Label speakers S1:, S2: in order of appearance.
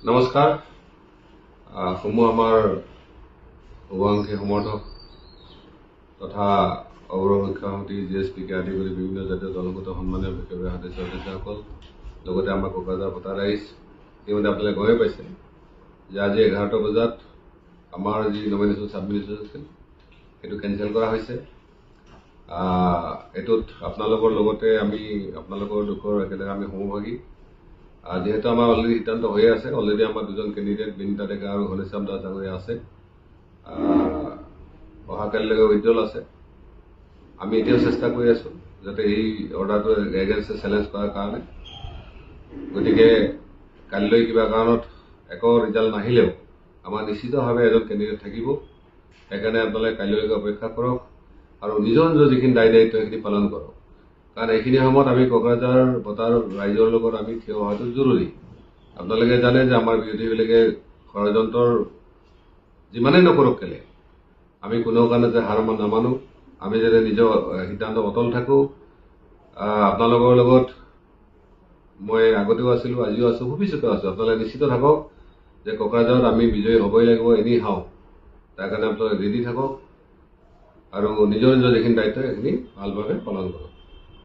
S1: নমস্কাৰ সমূহ আমাৰ শুভাকাংক্ষী সমৰ্থক তথা অগ্ৰহ শিক্ষা সমিতি GSPকে আদি কৰি বিভিন্ন জাতীয় দলগত সন্মানীয় বিশেষ সদস্যসকল লগতে আমাৰ কোকৰাঝাৰ ভোটাৰ ৰাইজ ইতিমধ্যে আপোনালোকে গমেই পাইছে যে আজি 11টা বজাত আমাৰ যি নমিনেশ্যন ছাবমিশ্যন আছিল সেইটো কেঞ্চেল কৰা হৈছে। এইটোত আপোনালোকৰ লগতে আমি আপোনালোকৰ দুখৰ একেলগে আমি সমভাগী। যেহেতু আমাৰ অলৰেডি সিদ্ধান্ত হৈ আছে, অলৰেডি আমাৰ দুজন কেণ্ডিডেট বিনীতা ডেকা আৰু ঘনশ্যাম দাস ডাঙৰীয়া আছে, অহাকালিলৈকে উজ্জ্বল আছে। আমি এতিয়াও চেষ্টা কৰি আছো যাতে এই অৰ্ডাৰটো এগেইনষ্টে চেলেঞ্জ কৰাৰ কাৰণে। গতিকে কালিলৈ কিবা কাৰণত একো ৰিজাল্ট নাহিলেও আমাৰ নিশ্চিতভাৱে এজন কেণ্ডিডেট থাকিব। সেইকাৰণে আপোনালোকে কাইলৈলৈকে অপেক্ষা কৰক আৰু নিজৰ নিজৰ যিখিনি দায়িত্ব সেইখিনি পালন কৰক। কাৰণ এইখিনি সময়ত আমি কোকৰাঝাৰ ভোটাৰ ৰাইজৰ লগত আমি থিয় হোৱাটো জৰুৰী। আপোনালোকে জানে যে আমাৰ বিৰোধীবিলাকে ষড়যন্ত্ৰৰ যিমানেই নকৰক কেলে আমি কোনো কাৰণে যে হাৰ নামানো, আমি যাতে নিজৰ সিদ্ধান্ত অটল থাকোঁ। আপোনালোকৰ লগত মই আগতেও আছিলোঁ, আজিও আছোঁ, ভৱিষ্যতেও আছোঁ। আপোনালোকে নিশ্চিত থাকক যে কোকৰাঝাৰত আমি বিজয়ী হ'বই লাগিব, এনেই হাওঁ। তাৰ কাৰণে আপোনালোকে ৰেডি থাকক আৰু নিজৰ নিজৰ যিখিনি দায়িত্ব সেইখিনি ভালভাৱে পালন কৰক।